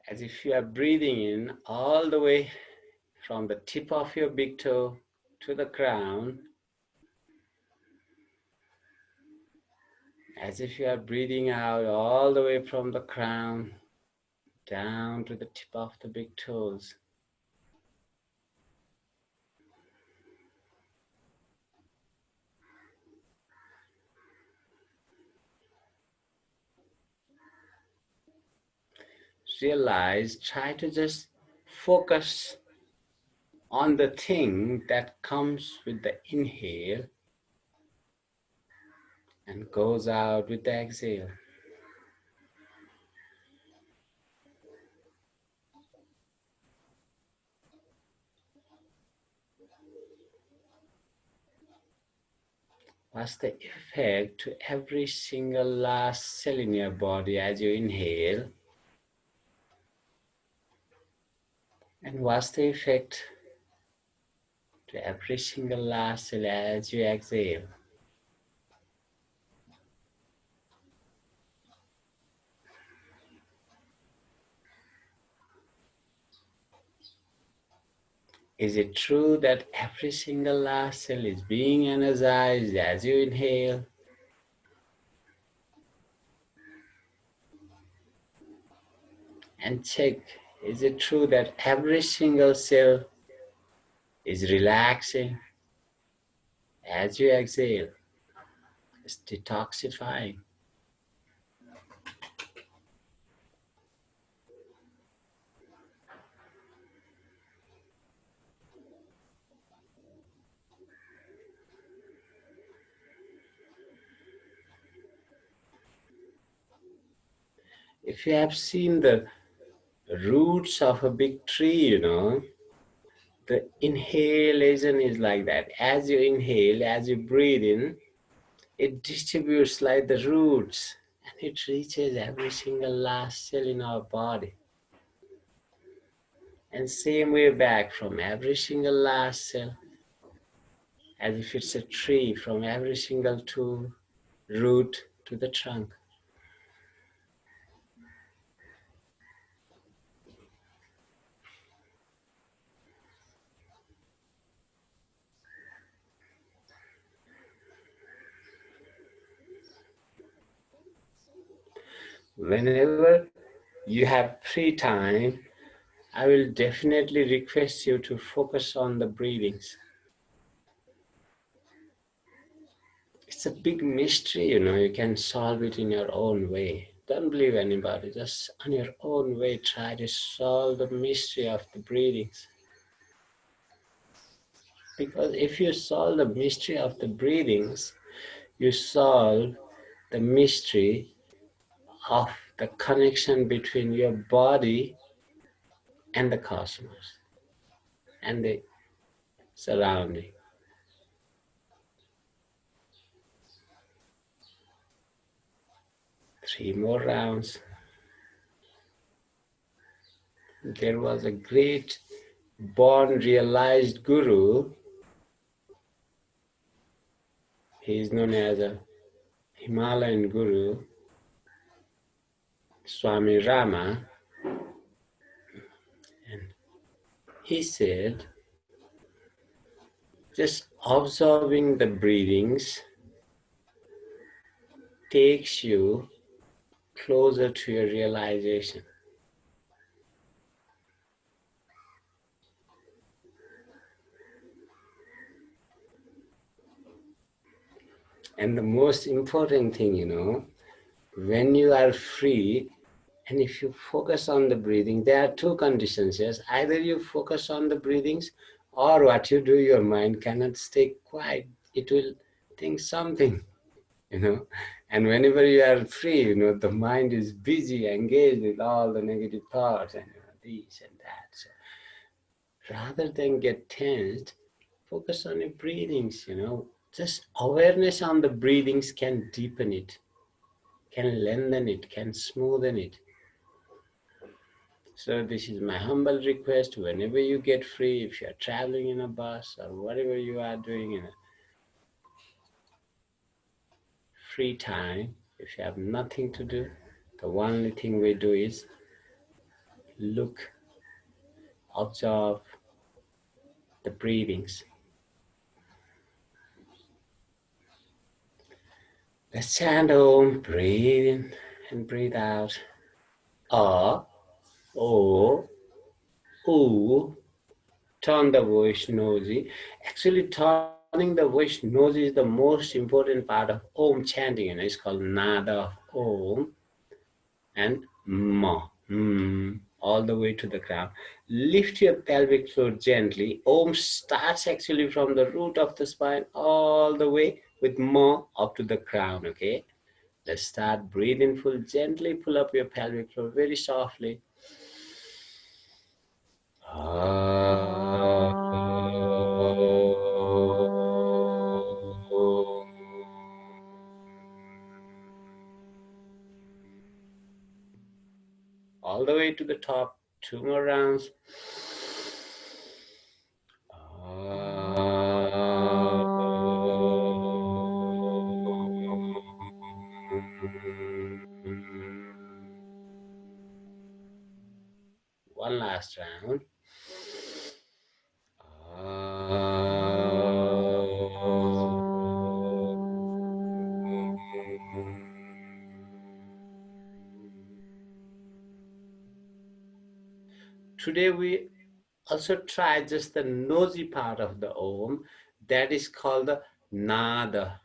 as if you are breathing in all the way from the tip of your big toe to the crown, as if you are breathing out all the way from the crown down to the tip of the big toes. Realize, try to just focus on the thing that comes with the inhale and goes out with the exhale. What's the effect to every single last cell in your body as you inhale? And what's the effect to every single last cell as you exhale? Is it true that every single last cell is being energized as you inhale? And check, is it true that every single cell is relaxing as you exhale? It's detoxifying. If you have seen the roots of a big tree, the inhalation is like that. As you inhale, as you breathe in, it distributes like the roots and it reaches every single last cell in our body. And same way back from every single last cell, as if it's a tree, from every single root to the trunk. Whenever you have free time, I will definitely request you to focus on the breathings. It's a big mystery, you can solve it in your own way. Don't believe anybody, just on your own way, try to solve the mystery of the breathings. Because if you solve the mystery of the breathings, you solve the mystery of the connection between your body and the cosmos and the surrounding. Three more rounds. There was a great born realized guru. He is known as a Himalayan guru, Swami Rama, and he said, just observing the breathings takes you closer to your realization. And the most important thing, when you are free, and if you focus on the breathing, there are two conditions, yes? Either you focus on the breathings, or what you do, your mind cannot stay quiet. It will think something, And whenever you are free, the mind is busy, engaged with all the negative thoughts and this and that. So rather than get tensed, focus on your breathings, Just awareness on the breathings can deepen it, can lengthen it, can smoothen it. So this is my humble request. Whenever you get free, if you're traveling in a bus or whatever you are doing in a free time, if you have nothing to do, the only thing we do is look, observe the breathings. Let's chant Om, breathe in and breathe out. O, U. Turn the voice noisy. Actually, turning the voice noisy is the most important part of Om chanting. It's called Nada of Om and Ma. All the way to the ground. Lift your pelvic floor gently. Om starts actually from the root of the spine all the way with Ma up to the crown, okay? Let's start breathing full. Gently pull up your pelvic floor very softly. All the way to the top, 2 more rounds. One last round. Today we also try just the nosy part of the Om, that is called the Nada.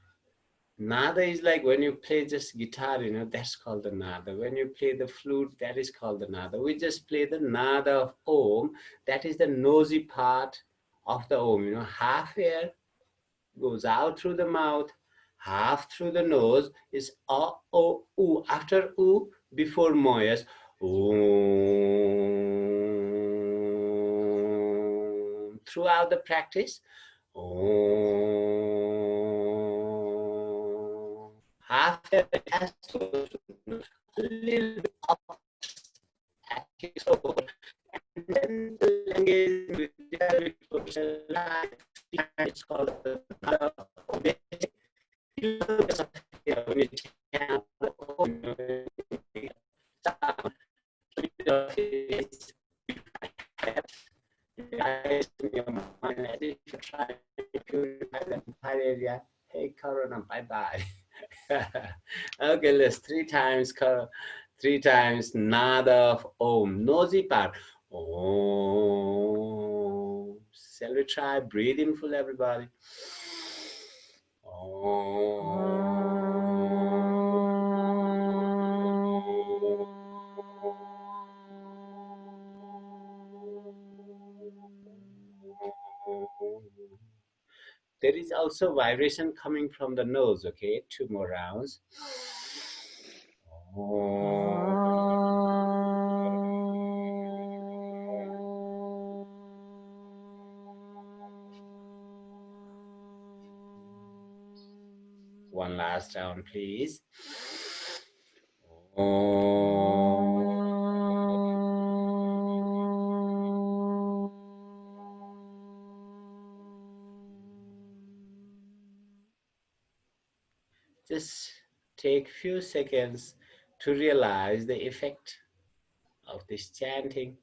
Nada is like when you play just guitar, that's called the Nada. When you play the flute, that is called the Nada. We just play the Nada of Om, that is the nosy part of the Om, half air goes out through the mouth, half through the nose is A, O, U. After U, before Moyas, Om. Throughout the practice, Om. Half it has to go a little bit up, and then the language with the it's called the Hey Corona, bye-bye. Okay, let's three times Nada of Om. Nosy part. Om. Shall we try? Breathe in full, everybody. There is also vibration coming from the nose, okay? 2 more rounds. One last round, please. Just take few seconds to realize the effect of this chanting.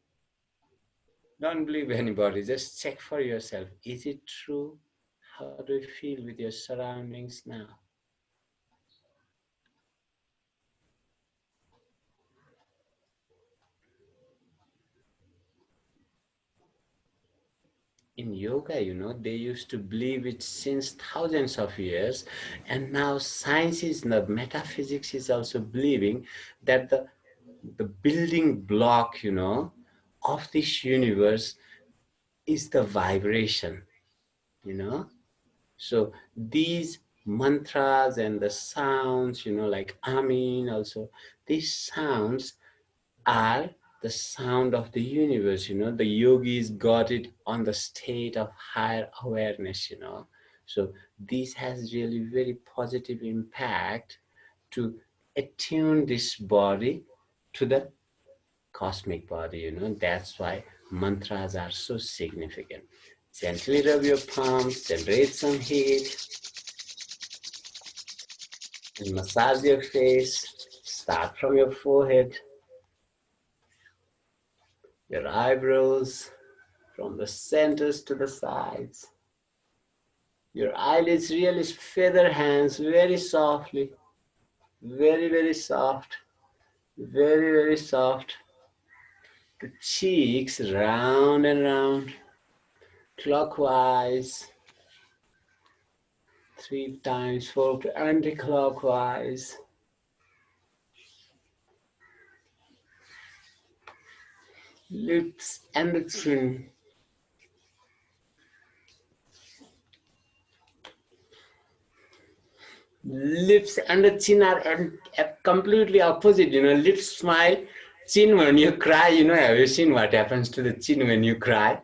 Don't believe anybody, just check for yourself. Is it true? How do you feel with your surroundings now? In yoga, they used to believe it since thousands of years, and now science is, the metaphysics is also believing that the building block, of this universe is the vibration, So these mantras and the sounds, like Amin also, these sounds are the sound of the universe, the yogis got it on the state of higher awareness, So this has really very positive impact to attune this body to the cosmic body, That's why mantras are so significant. Gently rub your palms, generate some heat, and massage your face. Start from your forehead. your eyebrows from the centers to the sides. Your eyelids really feather hands very softly, very, very soft, very, very soft. The cheeks round and round, clockwise, 3 times, 4 anti-clockwise. Lips and the chin. Lips and the chin are completely opposite, lips smile, chin when you cry, have you seen what happens to the chin when you cry?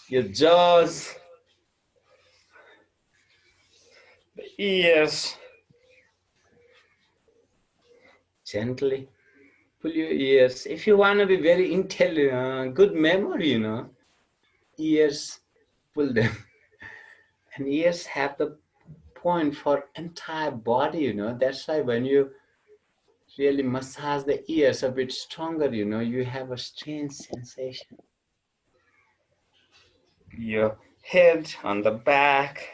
Your jaws, the ears, gently pull your ears. If you want to be very intelligent, good memory, ears, pull them. And ears have the point for entire body, that's why when you really massage the ears a bit stronger, you have a strange sensation. Your head on the back,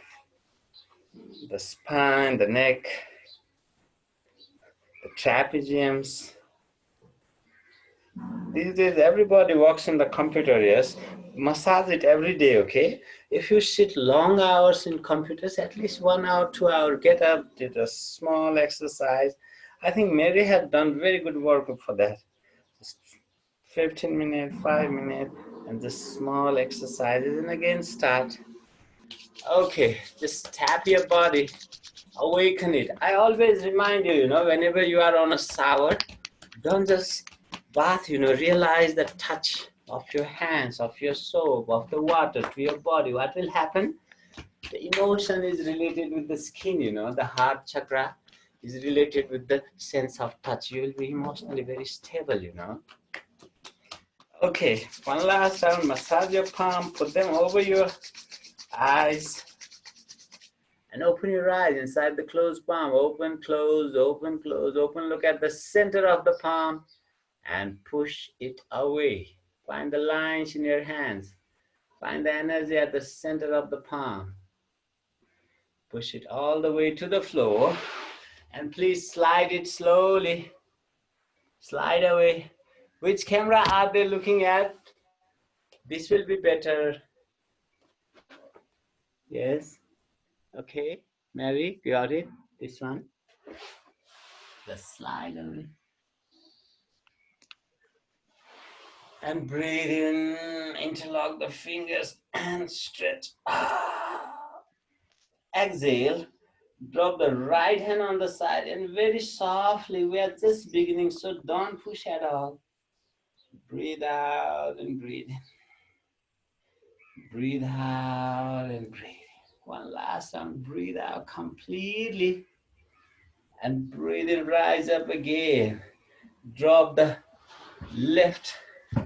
the spine, the neck, the trapeziums. These days everybody works in the computer, yes? Massage it every day, okay? If you sit long hours in computers, at least 1 hour, 2 hours, get up, did a small exercise. I think Mary had done very good work for that. Just 15 minutes, 5 minutes, and just small exercises, and again start. Okay, just tap your body, awaken it. I always remind you, whenever you are on a shower, don't just bath, realize the touch of your hands, of your soap, of the water to your body. What will happen? The emotion is related with the skin, the heart chakra is related with the sense of touch. You will be emotionally very stable, Okay, one last round. Massage your palm, put them over your eyes, and open your eyes inside the closed palm. Open, close, open, close, open. Look at the center of the palm and push it away. Find the lines in your hands. Find the energy at the center of the palm. Push it all the way to the floor. And please slide it slowly. Slide away. Which camera are they looking at? This will be better. Yes. Okay. Mary, got it? This one. Just slide away. And breathe in. Interlock the fingers and stretch. Exhale. Drop the right hand on the side and very softly. We are just beginning, so don't push at all. Breathe out and breathe in. Breathe out and breathe in. One last time. Breathe out completely. And breathe in. Rise up again. Drop the left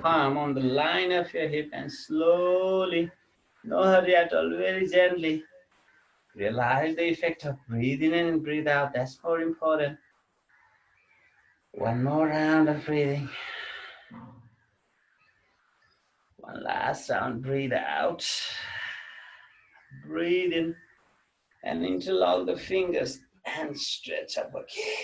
palm on the line of your hip and slowly, no hurry at all, very gently, realize the effect of breathing in and breathe out. That's more important. One more round of breathing. One last round. Breathe out. Breathe in and interlock the fingers and stretch up again.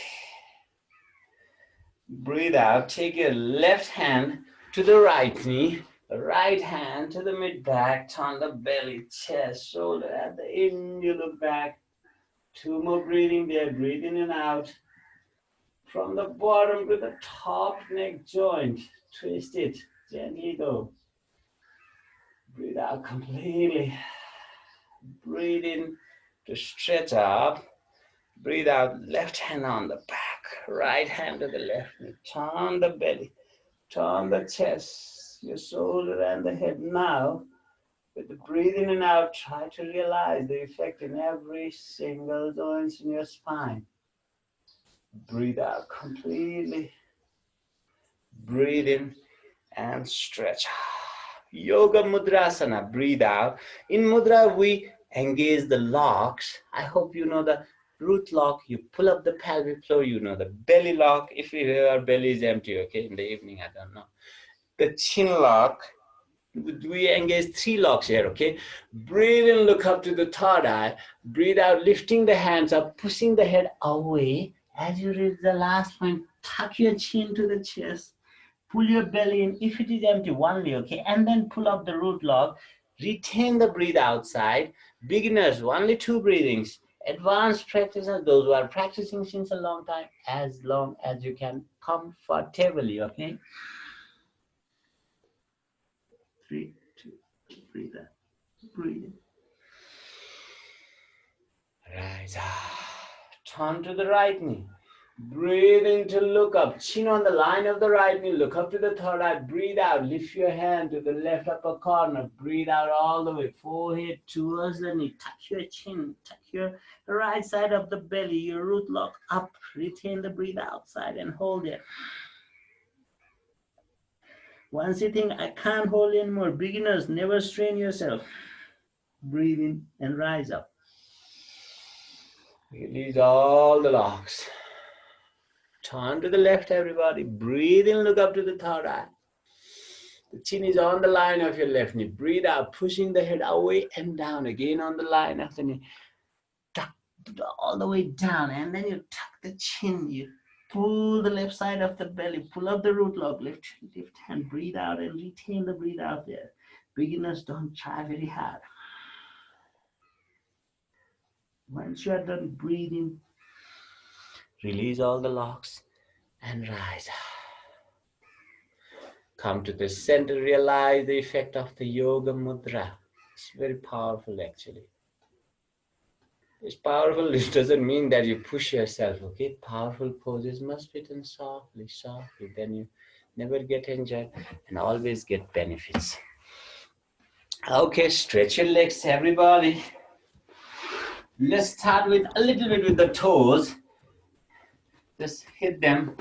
Breathe out. Take your left hand to the right knee, the right hand to the mid-back, turn the belly, chest, shoulder. At the end, you look back. 2 more breathing there. Breathe in and out. From the bottom to the top neck joint. Twist it. Gently go. Breathe out completely. Breathe in to stretch up. Breathe out. Left hand on the back. Right hand to the left knee. Turn the belly. Turn the chest. Your shoulder and the head. Now, with the breathing in and out, try to realize the effect in every single joint in your spine. Breathe out completely. Breathe in and stretch. Yoga Mudrasana. Breathe out. In Mudra, we engage the locks. I hope you know the root lock, you pull up the pelvic floor, you know, the belly lock, if your belly is empty, okay, in the evening, I don't know. The chin lock, we engage 3 locks here, okay? Breathe in, look up to the third eye. Breathe out, lifting the hands up, pushing the head away. As you reach the last point, tuck your chin to the chest. Pull your belly in, if it is empty, only, okay? And then pull up the root lock. Retain the breathe outside. Beginners, only 2 breathings. Advanced practitioners, those who are practicing since a long time, as long as you can comfortably, okay? 3, 2, breathe out, breathe in. Rise up. Turn to the right knee. Breathe in to look up. Chin on the line of the right knee. Look up to the third eye. Breathe out. Lift your hand to the left upper corner. Breathe out all the way. Forehead towards the knee. Touch your chin. Touch your right side of the belly. Your root lock up. Retain the breathe outside and hold it. Once you think, I can't hold anymore, beginners, never strain yourself. Breathe in and rise up. Release all the locks. Turn to the left, everybody. Breathe in, look up to the third eye. The chin is on the line of your left knee. Breathe out, pushing the head away and down. Again on the line of the knee. Tuck all the way down. And then you tuck the chin. You pull the left side of the belly. Pull up the root lock. Lift hand. Breathe out and retain the breathe out there. Beginners, don't try very hard. Once you are done breathing, release all the locks and rise. Come to the center, realize the effect of the yoga mudra. It's very powerful actually. It's powerful, it doesn't mean that you push yourself, okay? Powerful poses must be done softly, softly. Then you never get injured and always get benefits. Okay, stretch your legs, everybody. Let's start with a little bit with the toes. Just hit them.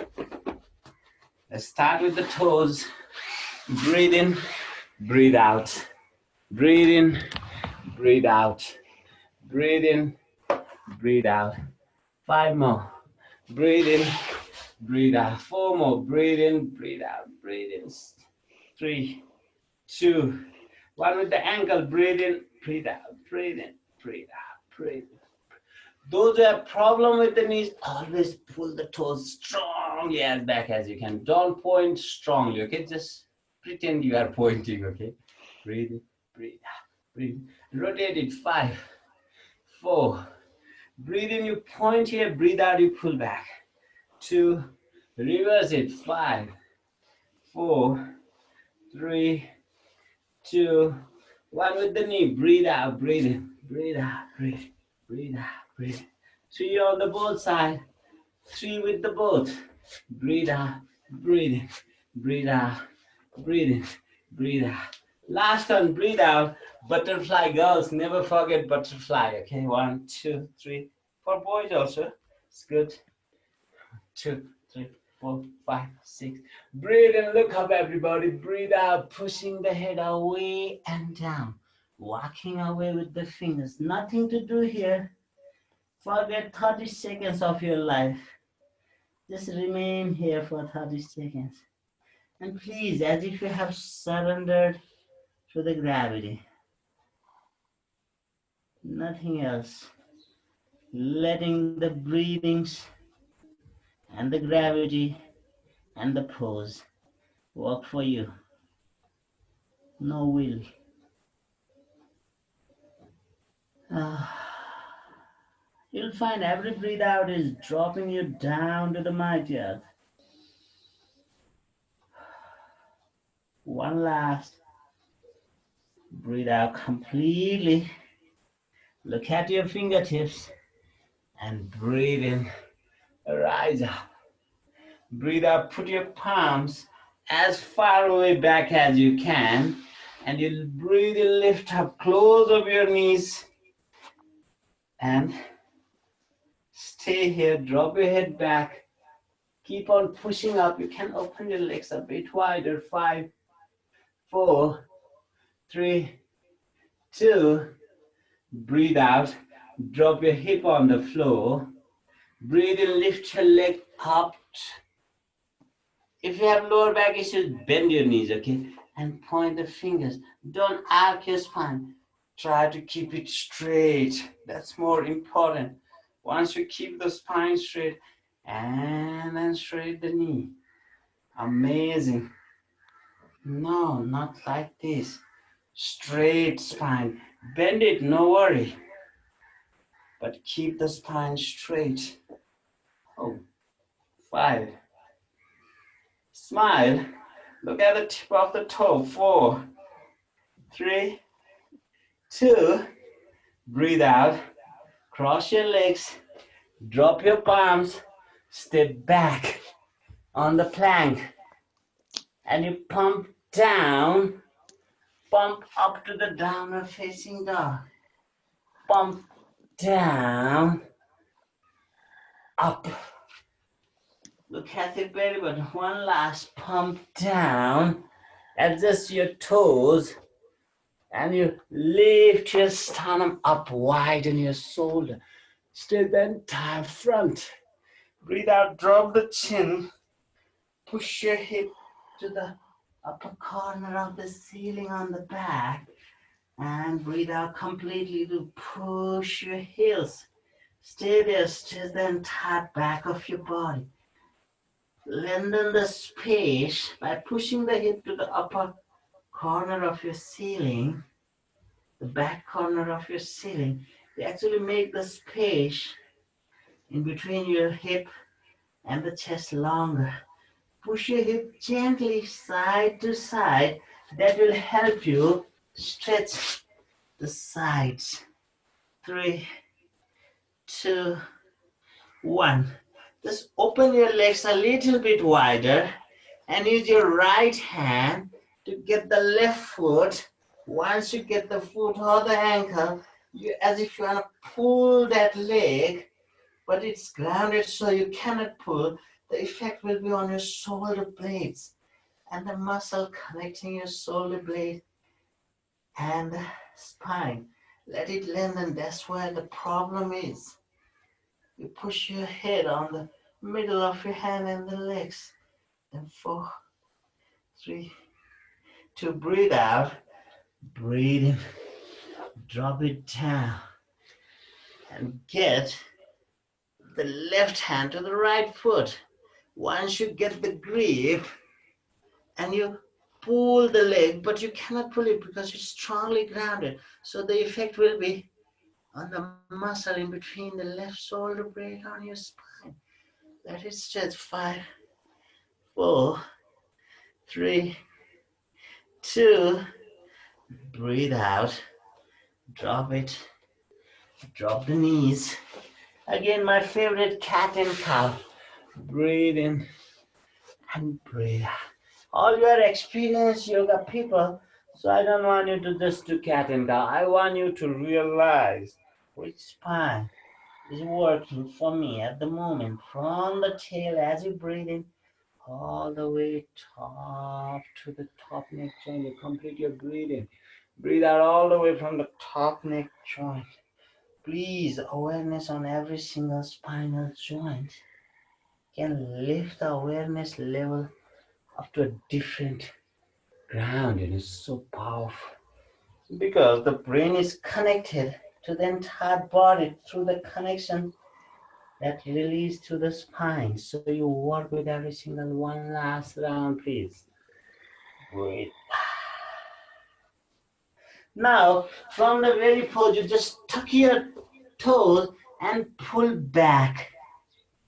Let's start with the toes. Breathe in, breathe out. Breathe in, breathe out. Breathe in, breathe out. 5 more. Breathe in, breathe out. 4 more. Breathe in, breathe out. Breathe in. 3, 2, 1 with the ankle. Breathe in, breathe out. Breathe in, breathe out. Breathe in. Those who have problem with the knees, always pull the toes strongly as back as you can. Don't point strongly, okay? Just pretend you are pointing, okay? Breathe in, breathe out, breathe in. Rotate it, 5, 4. Breathe in, you point here, breathe out, you pull back. 2, reverse it, 5, 4, 3, 2, 1 with the knee. Breathe out, breathe in, breathe out, breathe, breathe out. Breathe. 3 on the both side. 3 with the both. Breathe out, breathe in, breathe out, breathe in, breathe out. Last one, breathe out. Butterfly, girls, never forget butterfly. Okay, 1, 2, 3. For boys also, it's good. 2, 3, 4, 5, 6. Breathe in, look up, everybody. Breathe out, pushing the head away and down. Walking away with the fingers. Nothing to do here. Forget 30 seconds of your life. Just remain here for 30 seconds. And please, as if you have surrendered to the gravity. Nothing else. Letting the breathings and the gravity and the pose work for you. No will. You'll find every breath out is dropping you down to the mighty earth. One last. Breathe out completely. Look at your fingertips and breathe in. Rise up. Breathe out. Put your palms as far away back as you can. And you'll breathe in, lift up, close up your knees. And stay here. Drop your head back. Keep on pushing up. You can open your legs a bit wider. 5, 4, 3, 2. Breathe out. Drop your hip on the floor. Breathe in, lift your leg up. If you have lower back issues, bend your knees, okay? And point the fingers. Don't arc your spine. Try to keep it straight. That's more important. Once you keep the spine straight, and then straight the knee. Amazing. No, not like this. Straight spine. Bend it, no worry. But keep the spine straight. Oh, 5. Smile. Look at the tip of the toe. 4, 3, 2. Breathe out. Cross your legs. Drop your palms. Step back on the plank. And you pump down. Pump up to the downward facing dog. Pump down. Up. Look at the belly button. One last pump down. Adjust your toes. And you lift your sternum up, widen your shoulder. Straight the entire front. Breathe out, drop the chin. Push your hip to the upper corner of the ceiling on the back. And breathe out completely to push your heels. Stay there, stretch the entire back of your body. Lengthen the space by pushing the hip to the upper corner of your ceiling, the back corner of your ceiling. You actually make the space in between your hip and the chest longer. Push your hip gently side to side. That will help you stretch the sides. 3, 2, 1. Just open your legs a little bit wider and use your right hand to get the left foot. Once you get the foot or the ankle, as if you want to pull that leg, but it's grounded so you cannot pull. The effect will be on your shoulder blades and the muscle connecting your shoulder blade and the spine. Let it lengthen. That's where the problem is. You push your head on the middle of your hand and the legs. And 4, 3, 2, breathe out. Breathe in. Drop it down. And get the left hand to the right foot. Once you get the grip and you pull the leg, but you cannot pull it because it's strongly grounded. So the effect will be on the muscle in between the left shoulder blade on your spine. Let it stretch. 5, 4, 3, 2. Breathe out. Drop it. Drop the knees. Again, my favorite cat and cow. Breathe in and breathe out. All your experienced yoga people, so I don't want you to just do cat and cow. I want you to realize which spine is working for me at the moment. From the tail as you breathe in, all the way top to the top neck joint. You complete your breathing. Breathe out all the way from the top neck joint. Please, awareness on every single spinal joint can lift the awareness level up to a different ground, and it's so powerful. Because the brain is connected to the entire body through the connection that release to the spine. So you work with every single one. Last round, please. Breathe. Now, from the very pose, you just tuck your toes and pull back.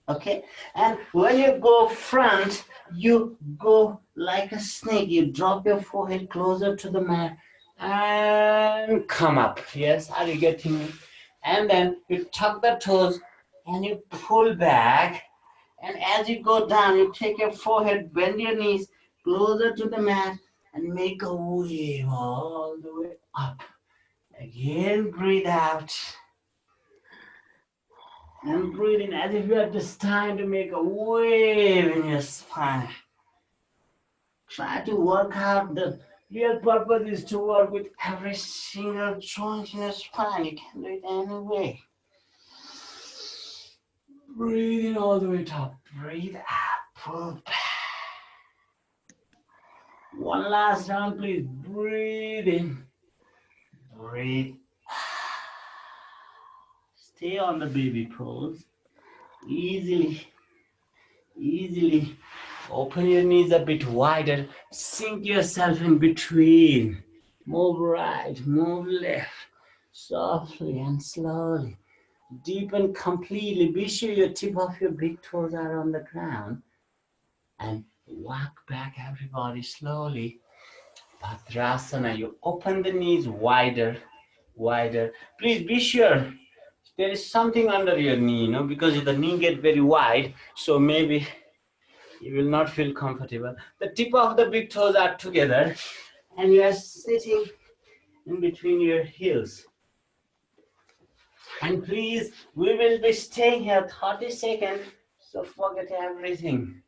Okay? And when you go front, you go like a snake. You drop your forehead closer to the mat and come up. Yes, are you getting me? And then you tuck the toes and you pull back. And as you go down, you take your forehead, bend your knees closer to the mat and make a wave all the way up. Again, breathe out. And breathe in as if you have this time to make a wave in your spine. Try to work out. The real purpose is to work with every single joint in your spine. You can do it any way. Breathe in all the way top. Breathe out. Pull back. One last round, please. Breathe in. Breathe. Stay on the baby pose. Easily. Open your knees a bit wider. Sink yourself in between. Move right, move left. Softly and slowly. Deepen completely. Be sure your tip of your big toes are on the ground. And walk back, everybody, slowly. Mudrasana. You open the knees wider. Please be sure there is something under your knee, because the knee gets very wide, so maybe you will not feel comfortable. The tip of the big toes are together, and you are sitting in between your heels. And please, we will be staying here 30 seconds, so forget everything.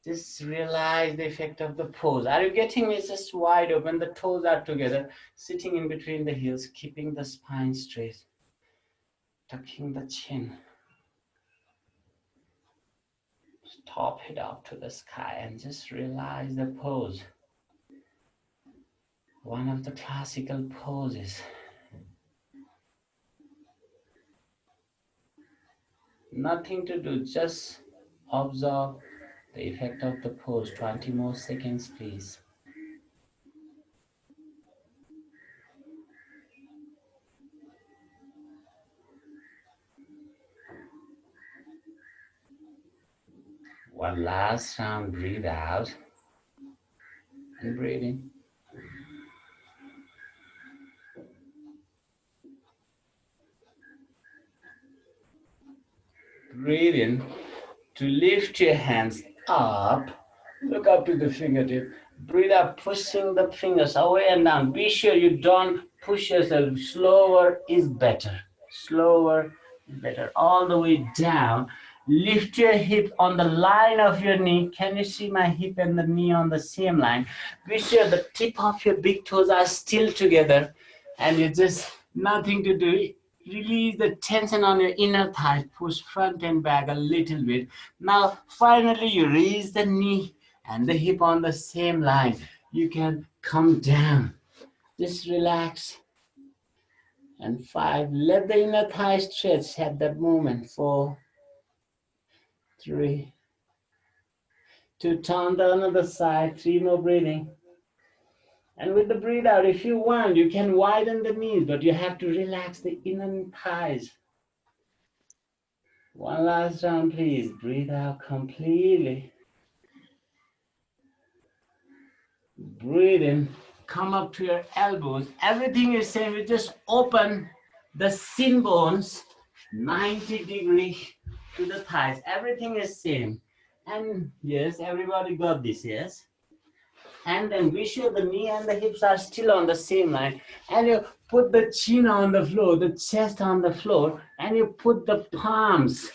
Just realize the effect of the pose. Are you getting me? Just wide open, the toes are together, sitting in between the heels, keeping the spine straight, tucking the chin. Top it up to the sky and just realize the pose. One of the classical poses. Nothing to do, just observe the effect of the pose. 20 more seconds, please. One last round, breathe out and breathe in. Breathe in to lift your hands up. Look up to the fingertip. Breathe out, pushing the fingers away and down. Be sure you don't push yourself. Slower is better. Slower is better. All the way down. Lift your hip on the line of your knee. Can you see my hip and the knee on the same line? Be sure the tip of your big toes are still together. And you just, nothing to do. Release the tension on your inner thighs. Push front and back a little bit. Now, finally, you raise the knee and the hip on the same line. You can come down. Just relax. And 5, let the inner thigh stretch at that moment. 4, 3, 2, turn the other side. 3 more breathing. And with the breathe out, if you want, you can widen the knees, but you have to relax the inner thighs. One last round, please. Breathe out completely. Breathe in. Come up to your elbows. Everything is same. You just open the shin bones 90 degrees to the thighs. Everything is same. And yes, everybody got this, yes? And then be sure the knee and the hips are still on the same line. And you put the chin on the floor, the chest on the floor, and you put the palms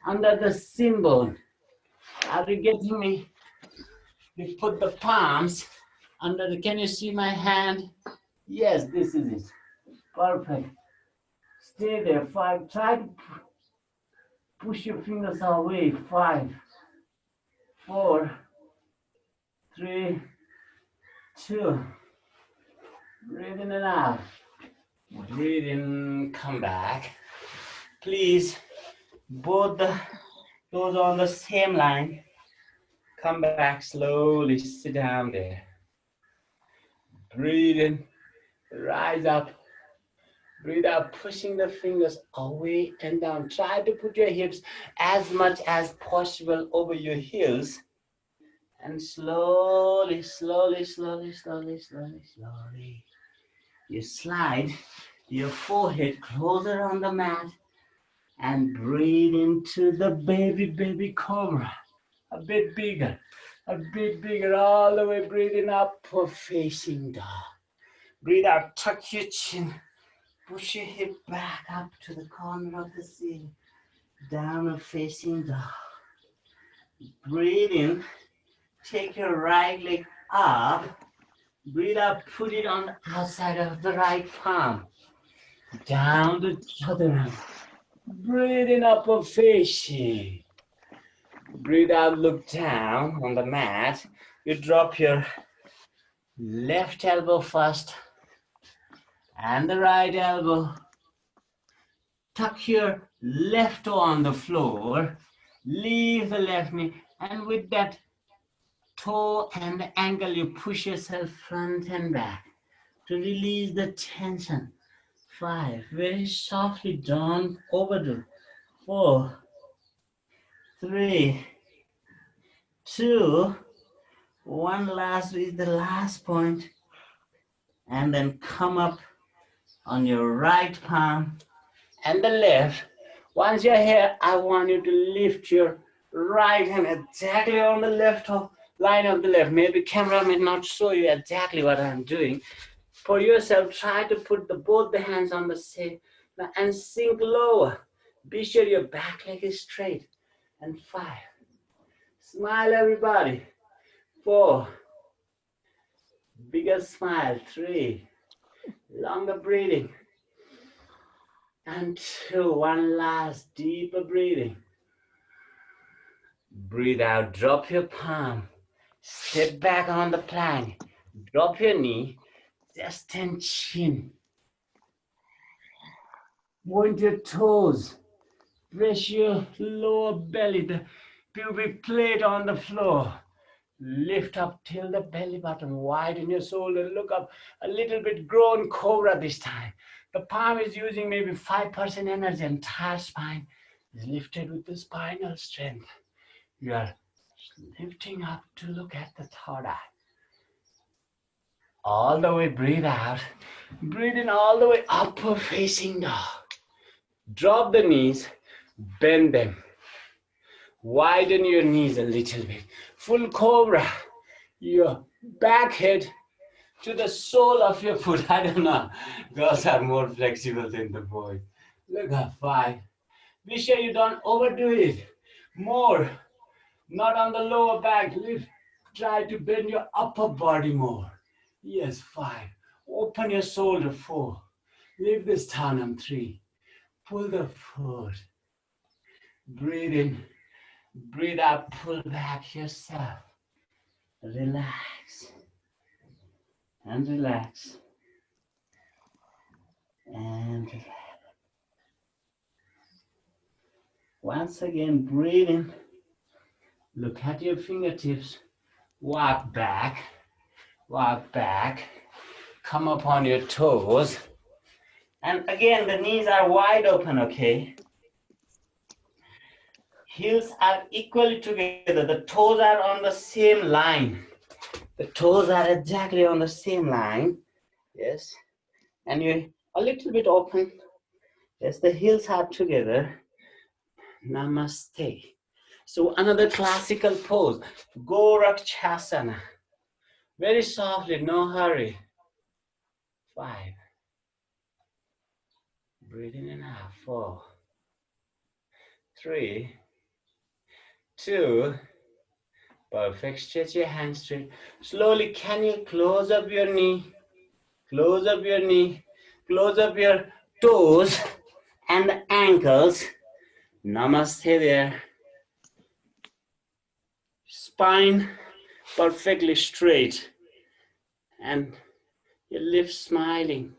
under the shin bone. Are you getting me? You put the palms under the, can you see my hand? Yes, this is it. Perfect. Stay there. 5, try to push your fingers away. 5, 4, 3, 2. Breathe in and out. Breathe in, come back. Please, both the toes on the same line. Come back slowly, sit down there. Breathe in, rise up. Breathe out, pushing the fingers away and down. Try to put your hips as much as possible over your heels. And slowly, you slide your forehead closer on the mat and breathe into the baby cobra. A bit bigger, all the way. Breathing up, facing dog. Breathe out, tuck your chin. Push your hip back up to the corner of the ceiling. Downward facing dog. Breathe in. Take your right leg up. Breathe out. Put it on the outside of the right palm. Down the other arm. Breathe in, upward facing. Breathe out, look down on the mat. You drop your left elbow first and the right elbow. Tuck your left toe on the floor. Leave the left knee, and with that toe and the ankle, you push yourself front and back to release the tension. 5, very softly, don't overdo. 4, 3, 2, 1. Last is the last point, and then come up on your right palm and the left. Once you're here, I want you to lift your right hand exactly on the left line of the left. Maybe camera may not show you exactly what I'm doing. For yourself, try to put both the hands on the same and sink lower. Be sure your back leg is straight. And 5. Smile, everybody. 4. Bigger smile. 3. Longer breathing. And 2. 1 last deeper breathing. Breathe out. Drop your palm. Step back on the plank. Drop your knee. Just and chin. Point your toes. Press your lower belly, the pubic plate on the floor. Lift up till the belly button. Widen your shoulder. Look up. A little bit grown cobra this time. The palm is using maybe 5% energy. Entire spine is lifted with the spinal strength. You are lifting up to look at the third eye. All the way, breathe out. Breathe in all the way, upward facing dog. Drop the knees, bend them. Widen your knees a little bit. Full cobra. Your back head to the sole of your foot. I don't know. Girls are more flexible than the boys. Look at 5. Be sure you don't overdo it. More. Not on the lower back. Lift. Try to bend your upper body more. Yes, 5. Open your shoulder. 4. Leave the sternum. 3. Pull the foot. Breathe in. Breathe out. Pull back yourself. Relax. And relax. And relax. Once again, breathe in. Look at your fingertips. Walk back. Walk back. Come up on your toes. And again, the knees are wide open, okay? Heels are equally together. The toes are on the same line. The toes are exactly on the same line. Yes. And you're a little bit open. Yes, the heels are together. Namaste. So another classical pose, Gorak Chasana. Very softly, no hurry. 5. Breathe in and out. 4. 3. 2. Perfect. Stretch your hands straight. Slowly, can you close up your knee? Close up your knee. Close up your toes and the ankles. Namaste there. Spine perfectly straight. And your lips smiling.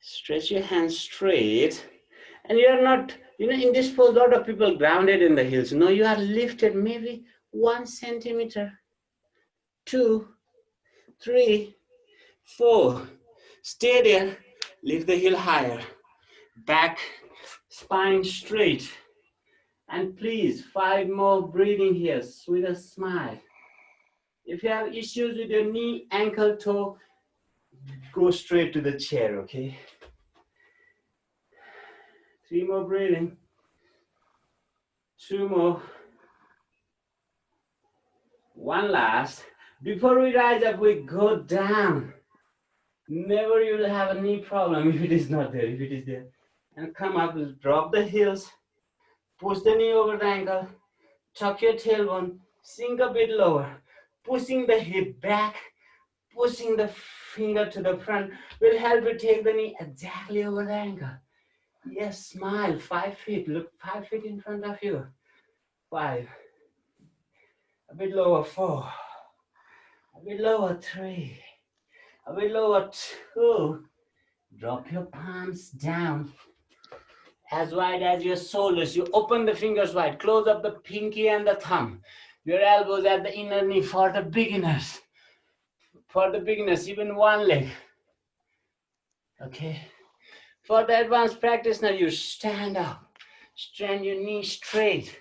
Stretch your hands straight. And you are not, in this pose, a lot of people grounded in the heels. No, you are lifted maybe 1 centimeter. 2, 3, 4. Stay there. Lift the heel higher. Back, spine straight. And please, 5 more breathing here with a smile. If you have issues with your knee, ankle, toe, go straight to the chair, okay? 3 more breathing. 2 more. 1 last. Before we rise up, we go down. Never you will have a knee problem if it is not there. If it is there, and come up, drop the heels, push the knee over the ankle, tuck your tailbone, sink a bit lower, pushing the hip back, pushing the finger to the front will help you take the knee exactly over the ankle. Yes, smile. 5 feet. Look 5 feet in front of you. 5. A bit lower. 4. A bit lower. 3. A bit lower. 2. Drop your palms down as wide as your shoulders. You open the fingers wide. Close up the pinky and the thumb. Your elbows at the inner knee for the beginners. For the beginners, even one leg. Okay. For the advanced practitioner, you stand up. Straighten your knees straight.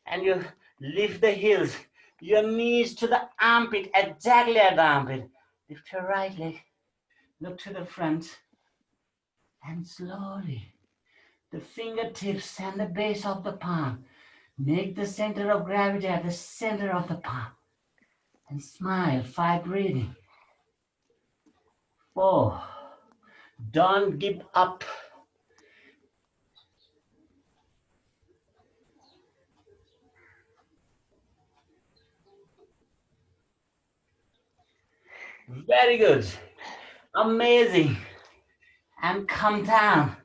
And you lift the heels. Your knees to the armpit. Exactly at the armpit. Lift your right leg. Look to the front. And slowly, the fingertips and the base of the palm. Make the center of gravity at the center of the palm. And smile. 5 breathing. 4. Don't give up. Very good. Amazing. And come down.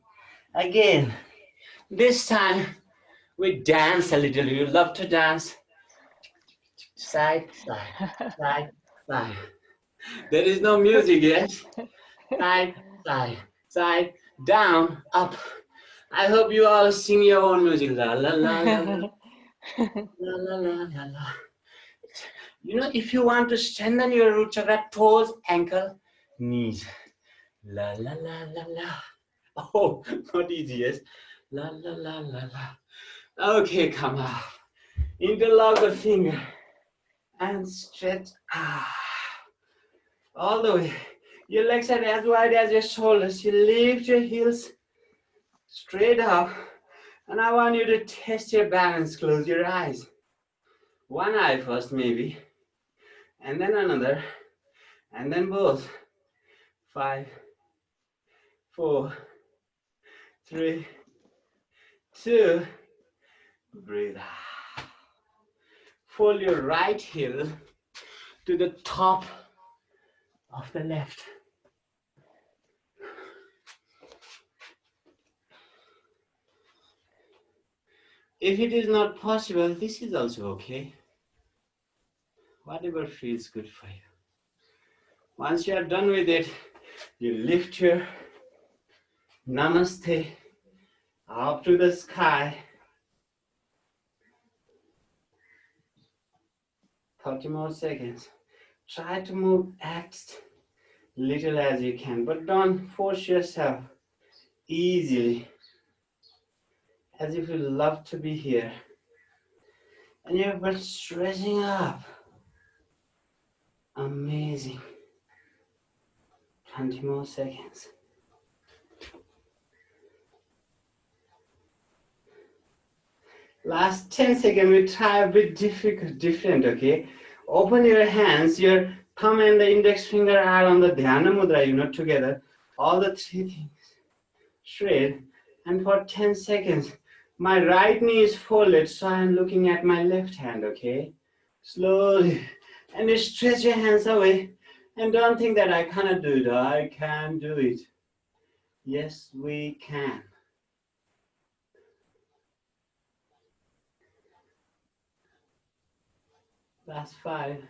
Again. This time, we dance a little. You love to dance. Side, side, side, side. There is no music, yes? Side, side, side, down, up. I hope you all sing your own music. La la la la la la la la la la. You know, if you want to strengthen your root chakra, toes, ankle, knees. La la la la la. Oh, not easy, yes? La la la la la. Okay, come up. Interlock the finger and stretch. All the way. Your legs are as wide as your shoulders. You lift your heels straight up. And I want you to test your balance. Close your eyes. One eye first, maybe. And then another. And then both. 5, 4, 3, 2. Breathe out. Fold your right heel to the top of the left. If it is not possible, this is also okay. Whatever feels good for you. Once you are done with it, you lift your namaste up to the sky. 30 more seconds. Try to move as little as you can, but don't force yourself. Easily, as if you love to be here. And your butt stretching up. Amazing. 20 more seconds. Last 10 seconds, we try a bit different, okay? Open your hands, your thumb and the index finger are on the Dhyana Mudra, together. All the 3 things. Straight. And for 10 seconds, my right knee is folded, so I'm looking at my left hand, okay? Slowly. And you stretch your hands away. And don't think that I cannot do it. I can do it. Yes, we can. Last 5,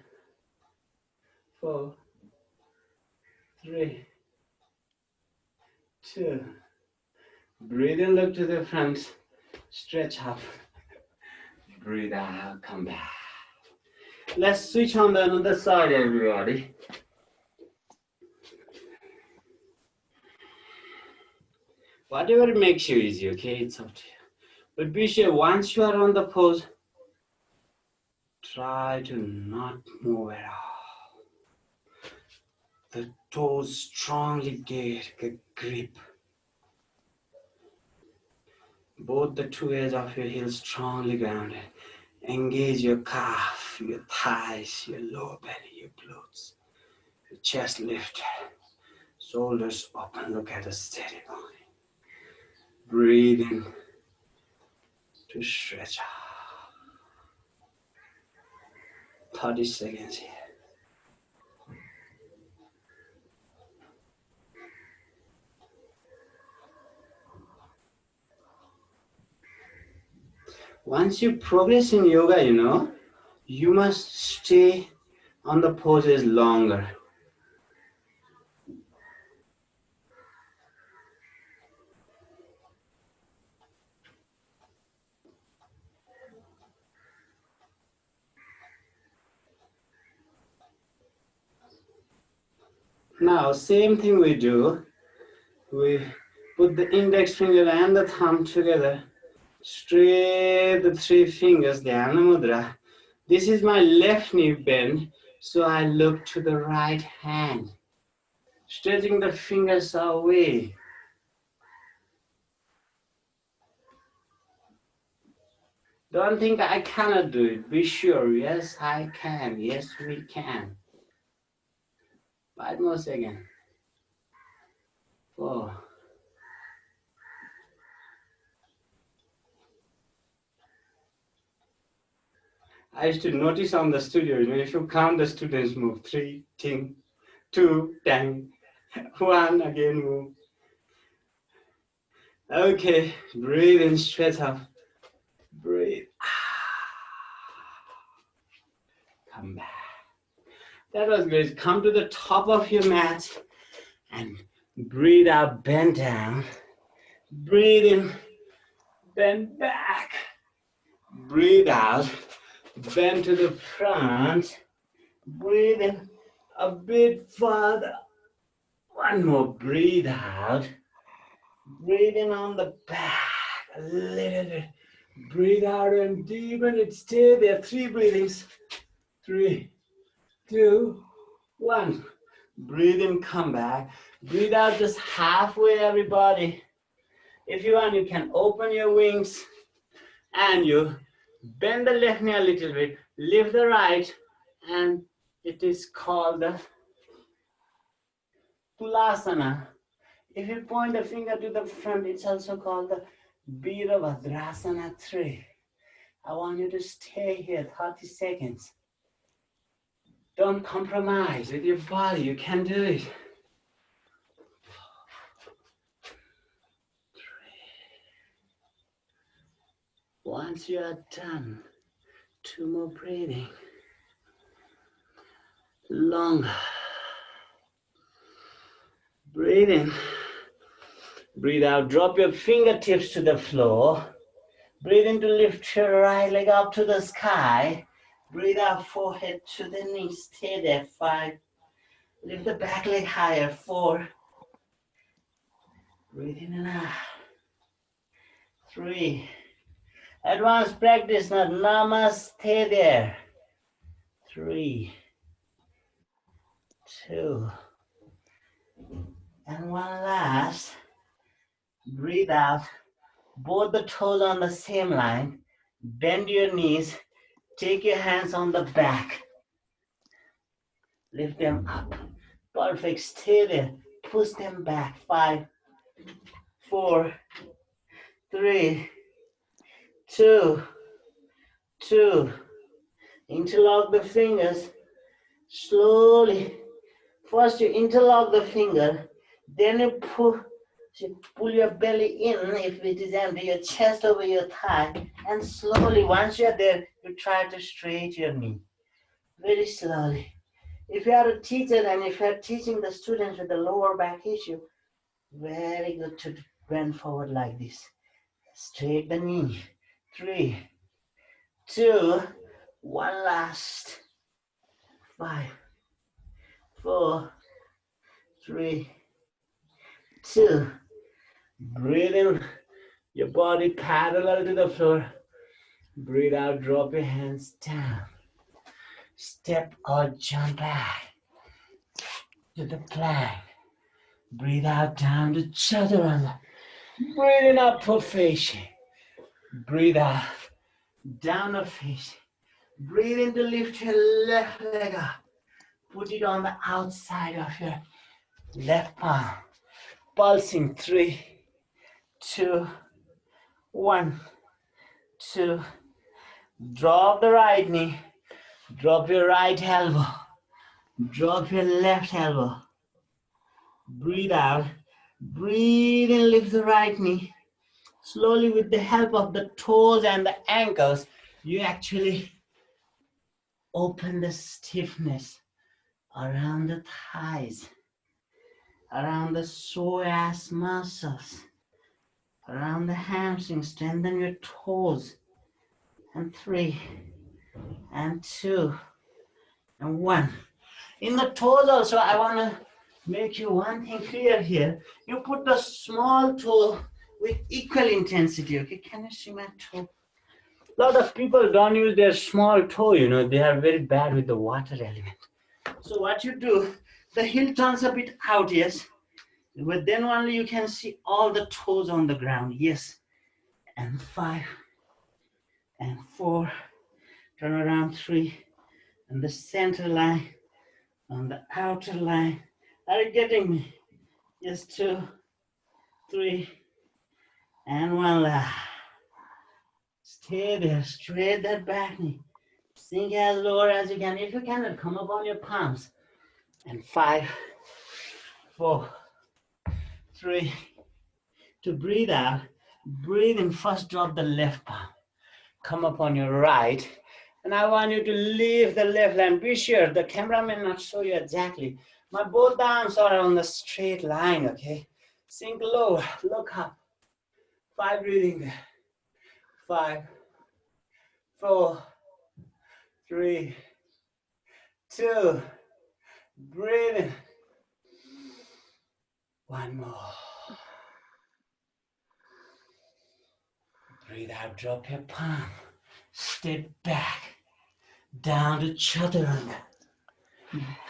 4, 3, 2. Breathe in, look to the front. Stretch up. Breathe out, come back. Let's switch on the other side, everybody. Whatever makes you easy, okay? It's up to you. But be sure, once you are on the pose, try to not move at all. The toes strongly get a grip. Both the 2 edges of your heels strongly grounded. Engage your calf, your thighs, your lower belly, your glutes. Your chest lifted. Shoulders open, look at a steady body. Breathe in to stretch out. 30 seconds here. Once you progress in yoga, you must stay on the poses longer. Now, same thing we do. We put the index finger and the thumb together. Straight the three fingers, Dhyana Mudra. This is my left knee bend, so I look to the right hand. Stretching the fingers away. Don't think I cannot do it. Be sure, yes, I can. Yes, we can. 5 more seconds. 4. I used to notice on the studio, if you count the students move, 3, ting, 2, tang, 1, again move. Okay, breathe in, stretch up. Breathe. Come back. That was great. Come to the top of your mat and breathe out, bend down. Breathe in, bend back. Breathe out, bend to the front. Breathe in a bit further. One more, breathe out. Breathe in on the back a little bit. Breathe out and deepen it. Stay there. 3 breathings. 3, 2, 1. Breathe in, come back. Breathe out just halfway, everybody. If you want, you can open your wings and you bend the left knee a little bit. Lift the right, and it is called the Mudrasana. If you point the finger to the front, it's also called the Virabhadrasana 3. I want you to stay here 30 seconds. Don't compromise with your body. You can do it. 3. Once you are done, 2 more breathing. Longer. Breathe in. Breathe out. Drop your fingertips to the floor. Breathe in to lift your right leg up to the sky. Breathe out, forehead to the knee. Stay there. 5. Lift the back leg higher. 4. Breathe in and out. 3. Advanced practice, not namaste there. 3, 2, and 1 last. Breathe out. Both the toes on the same line. Bend your knees. Take your hands on the back. Lift them up. Perfect. Stay there. Push them back. 5, 4, 3, 2, 2. Interlock the fingers. Slowly. First you interlock the finger. Then you pull your belly in if it is empty, your chest over your thigh. And slowly, once you're there, you try to straighten your knee. Very slowly. If you are a teacher and if you are teaching the students with the lower back issue, very good to bend forward like this. Straight the knee. 3, 2, 1 last. 5, 4, 3, 2. Breathe in. Your body parallel to the floor. Breathe out. Drop your hands down. Step or jump back to the plank. Breathe out down to chaturanga. Breathe in upward facing. Breathe out downward facing. Breathe in to lift your left leg up. Put it on the outside of your left palm. Pulsing. 3, 2, 1, 2. Drop the right knee. Drop your right elbow. Drop your left elbow. Breathe out. Breathe in, lift the right knee. Slowly, with the help of the toes and the ankles, you actually open the stiffness around the thighs, around the psoas muscles, around the hamstrings. Strengthen your toes. And 3, and 2, and 1. In the toes also, I want to make you one thing clear here. You put the small toe with equal intensity, okay? Can you see my toe? A lot of people don't use their small toe, you know, they are very bad with the water element. So what you do, the heel turns a bit out, yes, but then only you can see all the toes on the ground, yes. And 5, and 4, turn around 3, and the center line, on the outer line. Are you getting me? Yes, 2, 3, and 1 last. Stay there, straight that back knee. Sink as low as you can. If you cannot, come up on your palms. And 5, 4, 3. To breathe out, breathe in. First drop the left palm. Come up on your right. And I want you to leave the left line. Be sure the camera may not show you exactly. My both arms are on the straight line, okay? Sink low, look up. 5, breathing there. 5, 4, 3, 2, breathe in. 1 more. Breathe out, drop your palm. Step back, down to chaturanga.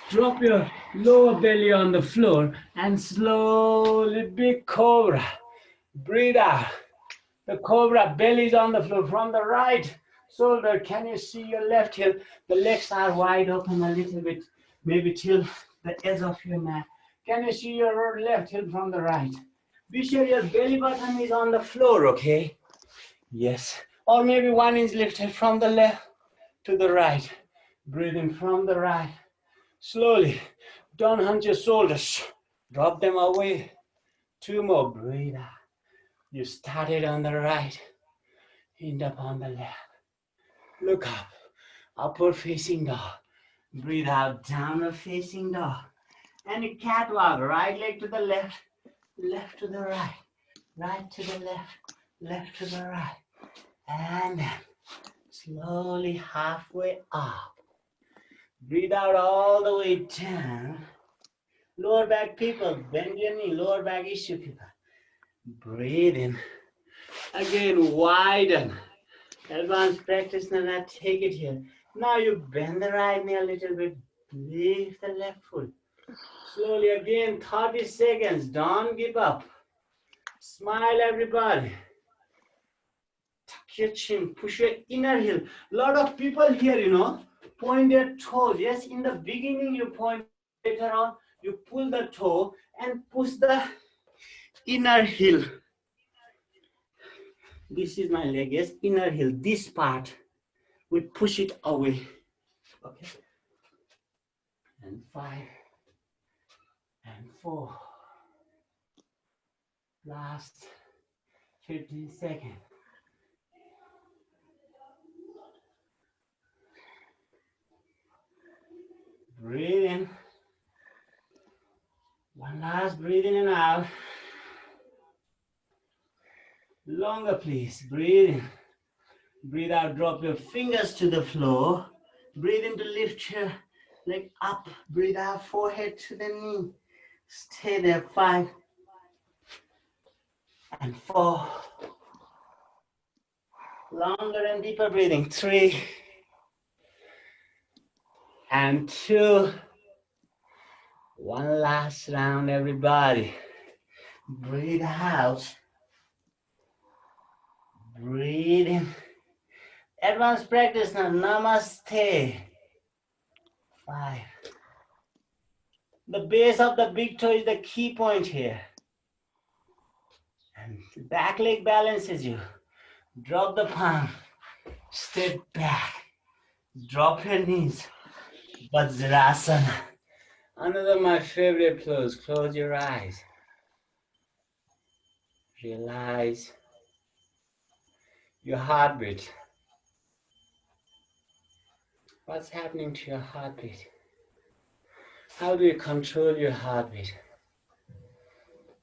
Drop your lower belly on the floor and slowly big cobra. Breathe out. The cobra belly is on the floor. From the right shoulder, can you see your left heel? The legs are wide open a little bit, maybe till the edge of your mat. Can you see your left heel from the right? Be sure your belly button is on the floor, okay? Yes. Or maybe 1 inch lifted from the left to the right. Breathe in from the right. Slowly. Don't hunch your shoulders. Drop them away. 2 more. Breathe out. You started on the right. End up on the left. Look up. Upward facing dog. Breathe out. Downward facing dog. And you catwalk. Right leg to the left. Left to the right. Right to the left. Left to the right. And then slowly halfway up. Breathe out all the way down. Lower back people, bend your knee. Lower back issue people. Breathe in. Again, widen. Advanced practice, now take it here. Now you bend the right knee a little bit. Lift the left foot. Slowly again, 30 seconds. Don't give up. Smile, everybody. Tuck your chin, push your inner heel. A lot of people here, you know, point their toes. Yes, in the beginning you point, later on you pull the toe and push the inner heel. This is my leg, yes, inner heel. This part, we push it away. Okay. And 5, and 4. Last 15 seconds. Breathe in. 1 last breathe in and out. Longer, please. Breathe in. Breathe out. Drop your fingers to the floor. Breathe in to lift your leg up. Breathe out. Forehead to the knee. Stay there. 5, and 4. Longer and deeper breathing. 3, and 2. 1 last round, everybody. Breathe out. Breathe in. Advanced practice now. Namaste. 5. The base of the big toe is the key point here. And the back leg balances you. Drop the palm. Step back. Drop your knees. Mudrasana. Another of my favorite pose. Close your eyes. Realize Your heartbeat. What's happening to your heartbeat? How do you control your heartbeat?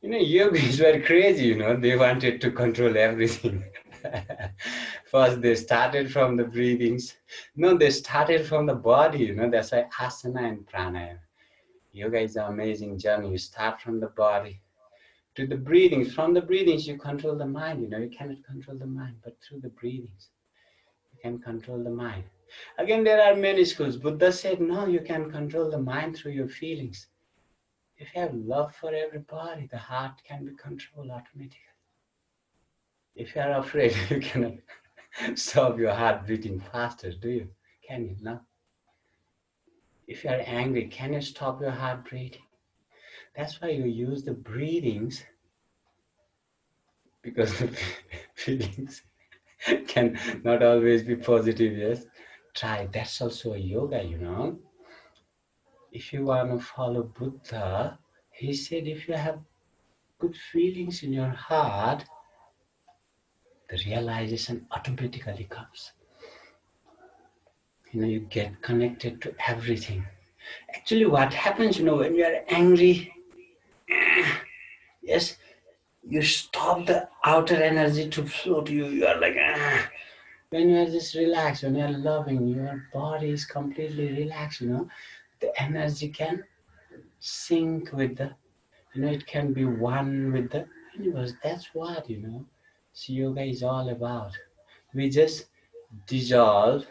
Yogis were crazy, they wanted to control everything. First, they started from the breathings. No, they started from the body, that's why asana and pranayama. Yoga is an amazing journey. You start from the body to the breathings. From the breathings, you control the mind. You cannot control the mind, but through the breathings, you can control the mind. Again, there are many schools. Buddha said, no, you can control the mind through your feelings. If you have love for everybody, the heart can be controlled automatically. If you are afraid, you cannot stop your heart beating faster, do you? Can you? No. If you are angry, can you stop your heart beating? That's why you use the breathings, because the feelings can not always be positive, yes? Try, that's also a yoga, If you want to follow Buddha, he said if you have good feelings in your heart, the realization automatically comes. You get connected to everything. Actually, what happens, when you are angry, yes, you stop the outer energy to flow to you. You are like, when you are just relaxed, when you are loving, your body is completely relaxed, the energy can sync with the, it can be one with the universe. That's what, so yoga is all about. We just dissolve.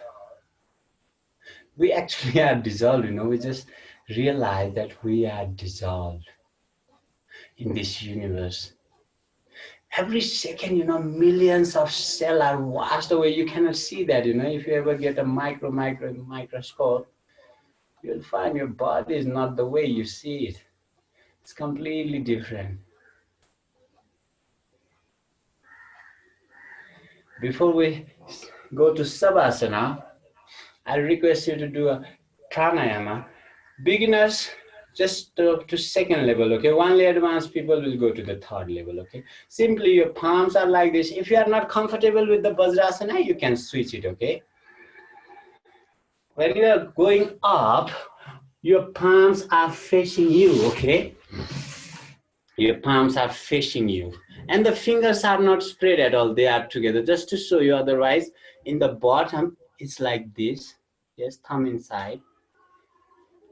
We actually are dissolved, we just realize that we are dissolved in this universe. Every second, millions of cells are washed away. You cannot see that, if you ever get a microscope, you'll find your body is not the way you see it. It's completely different. Before we go to Savasana, I request you to do a Pranayama. Beginners, just to second level, okay? Only advanced people will go to the third level, okay? Simply your palms are like this. If you are not comfortable with the Vajrasana, you can switch it, okay? When you are going up, your palms are facing you, okay? Your palms are facing you. And the fingers are not spread at all. They are together, just to show you. Otherwise, in the bottom, it's like this. Yes, thumb inside.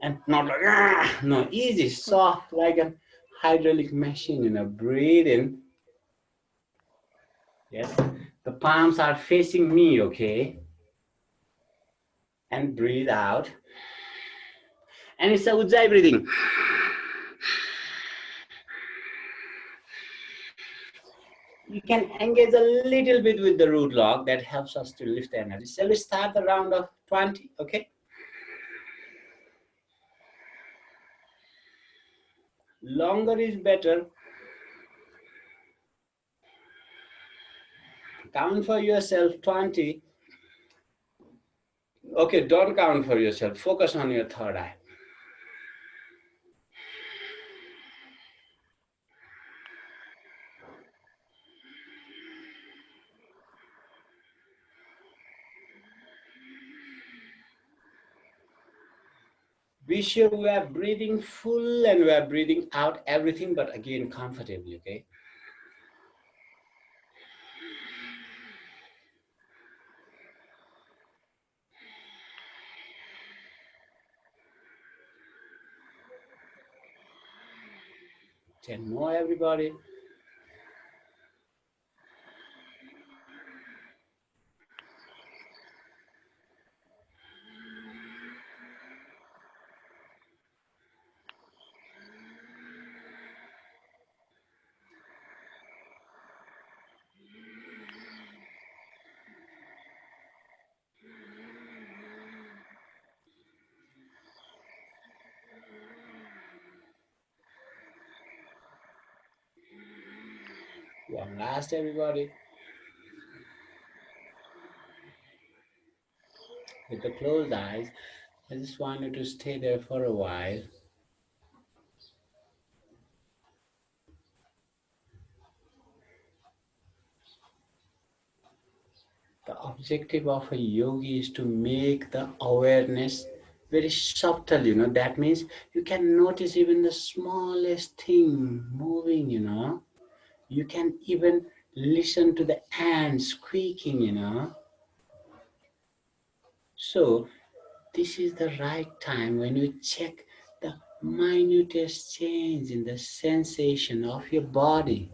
And not like, no, easy, soft, like a hydraulic machine, breathe in. Yes, the palms are facing me, okay? And breathe out. And it's a Ujjayi breathing. You can engage a little bit with the root lock. That helps us to lift the energy. Shall we start the round of 20, okay? Longer is better. Count for yourself 20. Okay, don't count for yourself. Focus on your third eye. Be sure we are breathing full and we are breathing out everything, but again, comfortably, okay? Ten more, everybody. One last, everybody. With the closed eyes, I just want you to stay there for a while. objective of a yogi is to make the awareness very subtle, That means you can notice even the smallest thing moving, You can even listen to the ants squeaking. So this is the right time when you check the minutest change in the sensation of your body.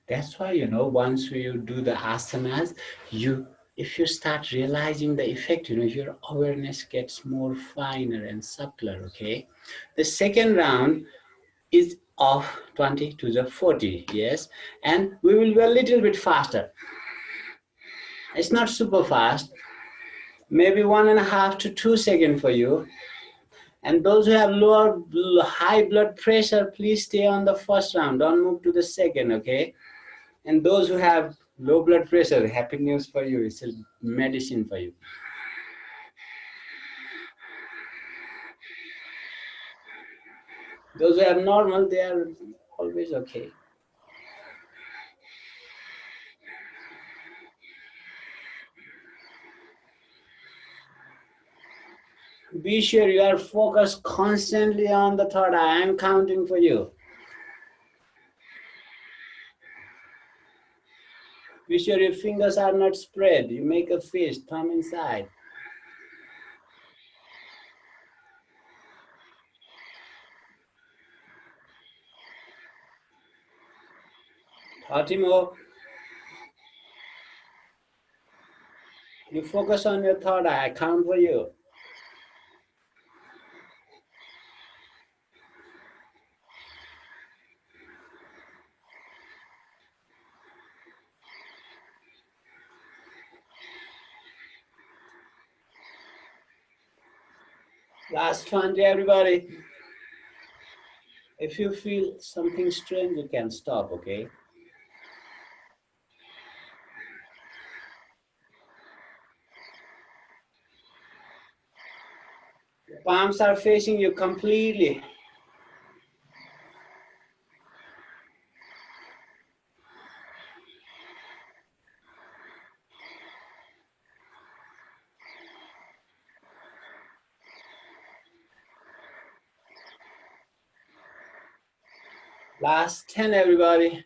That's why, once you do the asanas, if you start realizing the effect, your awareness gets more finer and subtler, okay? The second round is of 20 to the 40, yes? And we will be a little bit faster. It's not super fast, maybe 1.5 to 2 seconds for you. And those who have high blood pressure, please stay on the first round. Don't move to the second, okay? And those who have low blood pressure, happy news for you. It's a medicine for you. Those who have normal, they are always okay. Be sure you are focused constantly on the third eye. I am counting for you. Be sure your fingers are not spread. You make a fist, thumb inside. 30 more. You focus on your third eye. I count for you. Last 20, everybody. If you feel something strange, you can stop, okay? Your palms are facing you completely. Last 10, everybody.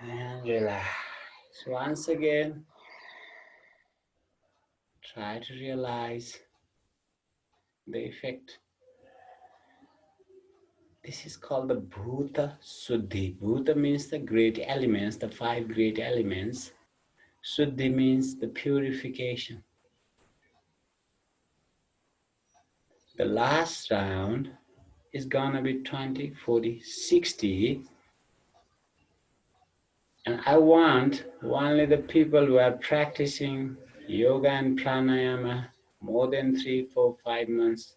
And relax. Once again, try to realize the effect. This is called the Bhuta Suddhi. Bhuta means the great elements, the 5 great elements. Suddhi means the purification. The last round is gonna be 20, 40, 60. And I want only the people who are practicing yoga and pranayama more than 3, 4, 5 months,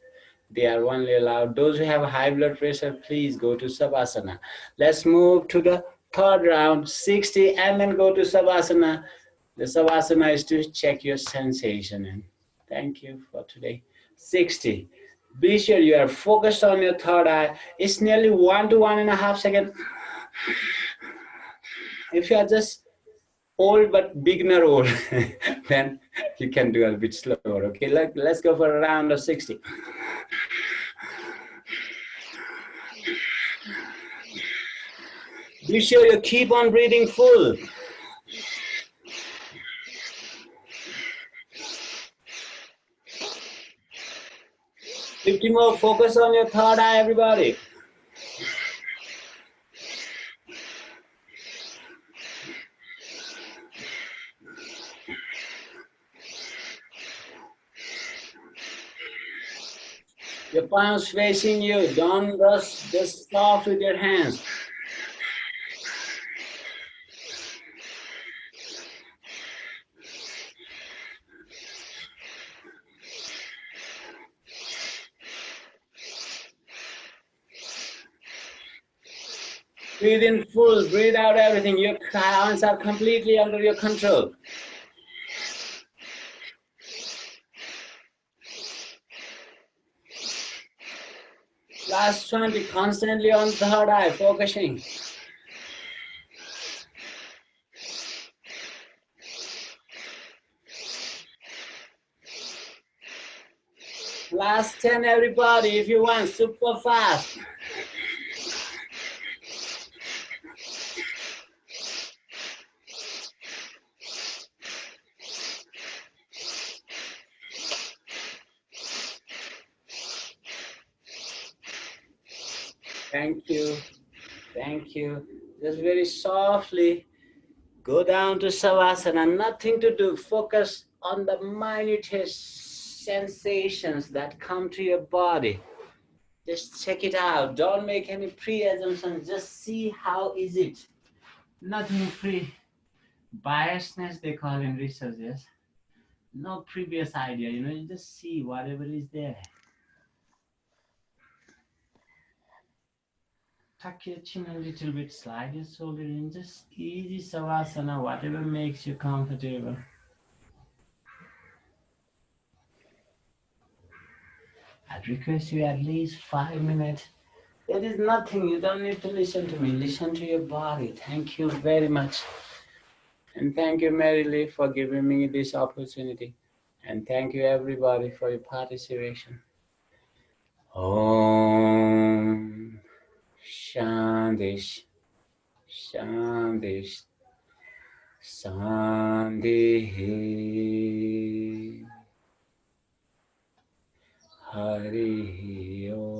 they are only allowed. Those who have high blood pressure, please go to Savasana. Let's move to the third round, 60, and then go to Savasana. The Savasana is to check your sensation. And thank you for today. 60. Be sure you are focused on your third eye. It's nearly 1 to 1.5 seconds. If you are just old but beginner old, then you can do a bit slower, okay? Let's go for a round of 60. Be sure you keep on breathing full. Fifty more, focus on your third eye, everybody. Your palms facing you. Don't rush, just stop with your hands. Breathe in full, breathe out everything. Your arms are completely under your control. Last 20, constantly on the third eye, focusing. Last 10, everybody, if you want, super fast. Thank you. Thank you. Just very softly go down to Savasana. Nothing to do. Focus on the minutest sensations that come to your body. Just check it out. Don't make any pre-assumptions. Just see how is it. Nothing biasness they call in research, yes. No previous idea, you just see whatever is there. Tuck your chin a little bit, slide your shoulder in, just easy Savasana, whatever makes you comfortable. I'd request you at least 5 minutes. There is nothing, you don't need to listen to me. Listen to your body. Thank you very much. And thank you, Mary Lee, for giving me this opportunity. And thank you, everybody, for your participation. Om Shanti Shanti Shanti Hari Om.